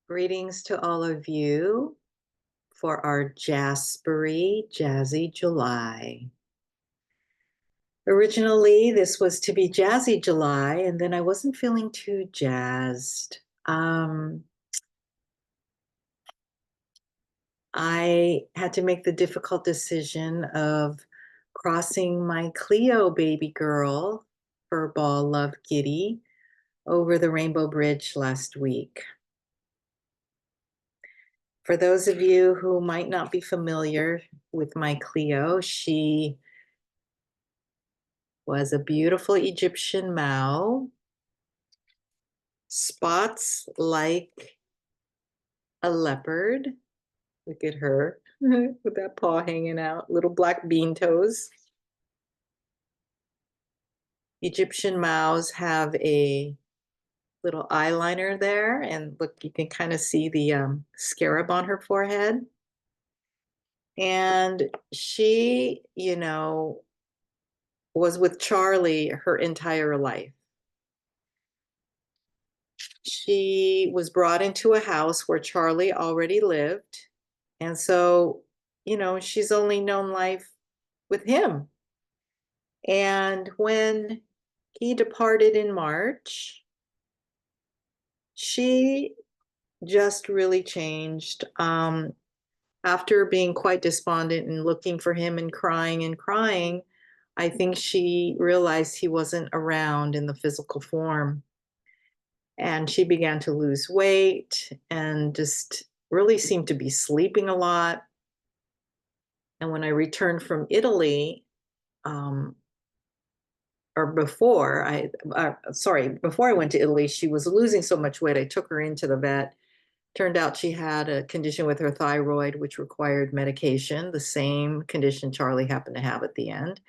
Greetings to all of you for our Jaspery Jazzy July. Originally, this was to be Jazzy July, and then I wasn't feeling too jazzed. I had to make the difficult decision of crossing my Cleo baby girl, furball love kitty, over the Rainbow Bridge last week. For those of you who might not be familiar with my Cleo, she was a beautiful Egyptian Mao, spots like a leopard. Look at her with that paw hanging out, little black bean toes. Egyptian Maos have a little eyeliner there, and look, you can kind of see the scarab on her forehead. And she, was with Charlie her entire life. She was brought into a house where Charlie already lived. And so, she's only known life with him. And when he departed in March, she just really changed. After being quite despondent and looking for him and crying, I think she realized he wasn't around in the physical form. And she began to lose weight and just really seemed to be sleeping a lot. And when I returned from Italy, um, or before I went to Italy, she was losing so much weight. I took her into the vet. Turned out she had a condition with her thyroid, which required medication, the same condition Charlie happened to have at the end.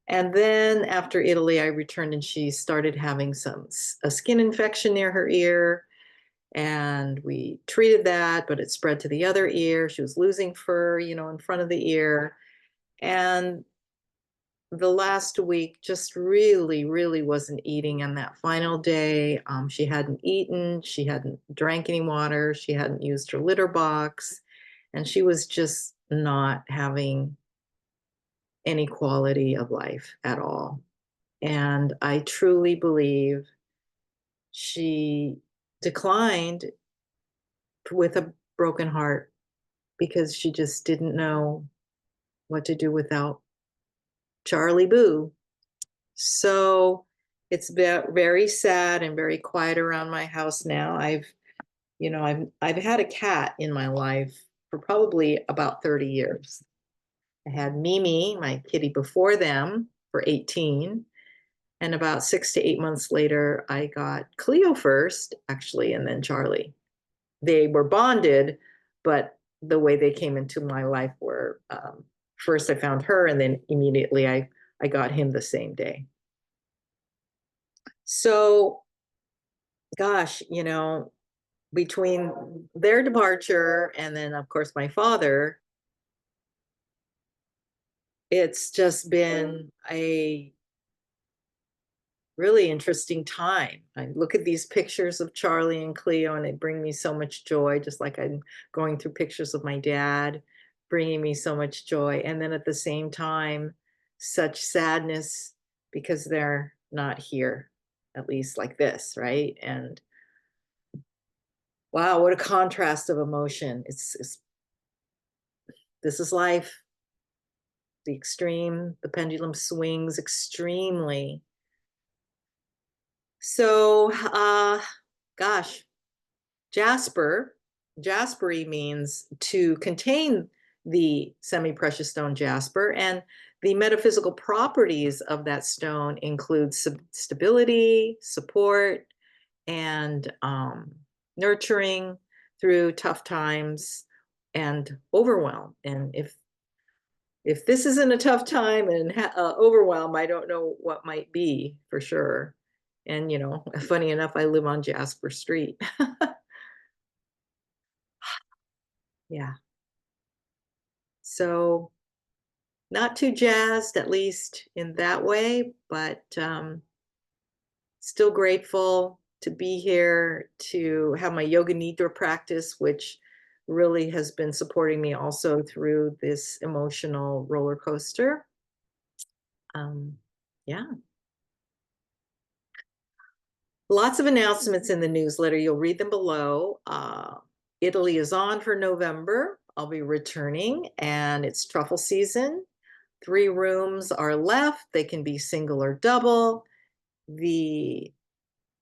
And then after Italy, I returned and she started having a skin infection near her ear. And we treated that, but it spread to the other ear. She was losing fur, in front of the ear. And the last week just really, really wasn't eating. And that final day, she hadn't eaten, she hadn't drank any water, she hadn't used her litter box, and she was just not having any quality of life at all. And I truly believe she declined with a broken heart because she just didn't know what to do without Charlie Boo. So it's very sad and very quiet around my house now. I've had a cat in my life for probably about 30 years. I had Mimi, my kitty, before them for 18. And about 6 to 8 months later, I got Cleo first, actually, and then Charlie. They were bonded, but the way they came into my life were first I found her, and then immediately I got him the same day. So, gosh, between their departure and then, of course, my father, it's just been a really interesting time. I look at these pictures of Charlie and Cleo, and they bring me so much joy, just like I'm going through pictures of my dad, bringing me so much joy. And then at the same time, such sadness because they're not here, at least like this, right? And wow, what a contrast of emotion. This is life. The pendulum swings extremely. So, gosh, Jaspery means to contain the semi-precious stone jasper, and the metaphysical properties of that stone include stability, support, and nurturing through tough times and overwhelm. And if this isn't a tough time and overwhelm, I don't know what might be for sure. And funny enough, I live on Jasper Street. Yeah. So not too jazzed, at least in that way, but still grateful. to be here, to have my yoga nidra practice, which really has been supporting me also through this emotional roller coaster. Yeah. Lots of announcements in the newsletter. You'll read them below. Italy is on for November. I'll be returning, and it's truffle season. 3 rooms are left. They can be single or double. The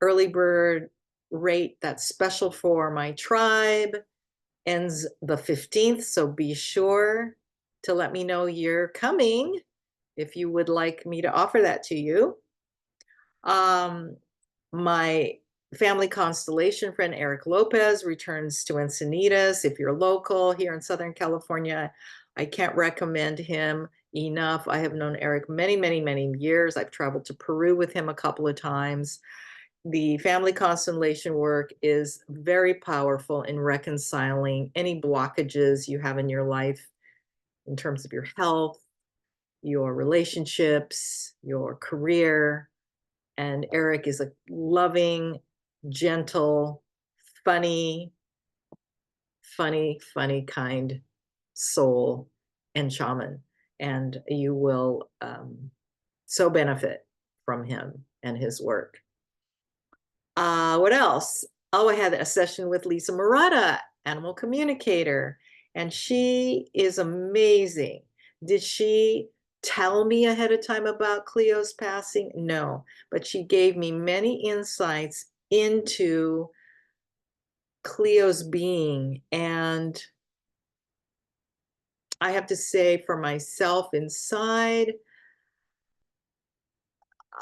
early bird rate that's special for my tribe ends the 15th, so be sure to let me know you're coming if you would like me to offer that to you. My family constellation friend Eric Lopez returns to Encinitas. If you're local here in Southern California, I can't recommend him enough. I have known Eric many, many, many years. I've traveled to Peru with him a couple of times. The family constellation work is very powerful in reconciling any blockages you have in your life in terms of your health, your relationships, your career. And Eric is a loving, gentle, funny, kind soul and shaman. And you will so benefit from him and his work. What else? Oh, I had a session with Lisa Murata, animal communicator, and she is amazing. Did she tell me ahead of time about Cleo's passing? No, but she gave me many insights into Cleo's being. And I have to say, for myself inside,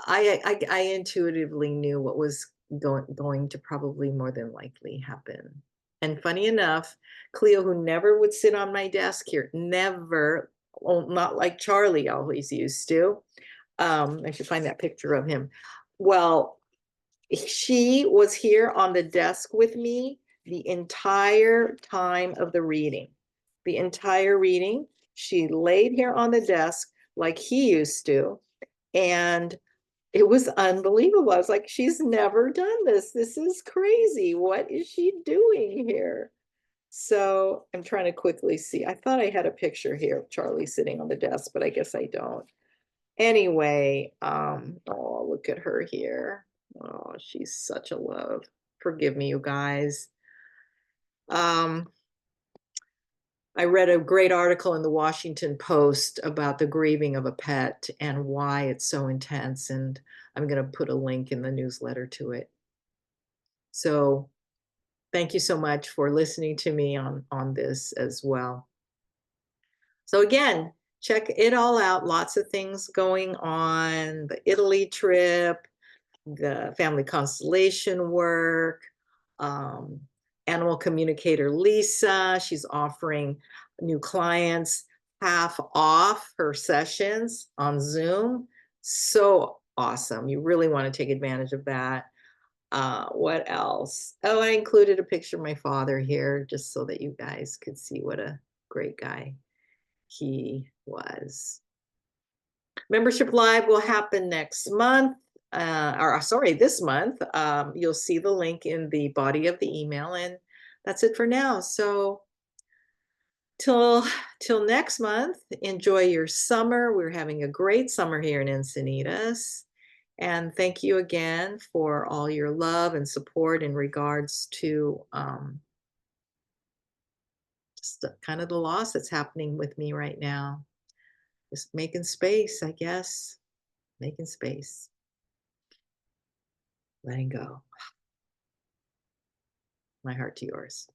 I intuitively knew what was going to probably more than likely happen. And funny enough, Cleo, who never would sit on my desk here, never, well, not like Charlie always used to. I should find that picture of him. Well, she was here on the desk with me the entire time of the reading. The entire reading, she laid here on the desk like he used to. And it was unbelievable. I was like, she's never done this. This is crazy. What is she doing here? So I'm trying to quickly see. I thought I had a picture here of Charlie sitting on the desk, but I guess I don't. Anyway, oh, look at her here. Oh, she's such a love. Forgive me, you guys. Um, I read a great article in the Washington Post about the grieving of a pet and why it's so intense. And I'm going to put a link in the newsletter to it. So thank you so much for listening to me on this as well. So again, check it all out. Lots of things going on, the Italy trip, the family constellation work, um, animal communicator Lisa. She's offering new clients half off her sessions on Zoom. So awesome. You really want to take advantage of that. What else? Oh, I included a picture of my father here just so that you guys could see what a great guy he was. Membership Live will happen next month, or sorry, this month. You'll see the link in the body of the email, and that's it for now. So till next month, enjoy your summer. We're having a great summer here in Encinitas. And thank you again for all your love and support in regards to just kind of the loss that's happening with me right now. Just making space, I guess. Making space. Letting go. My heart to yours.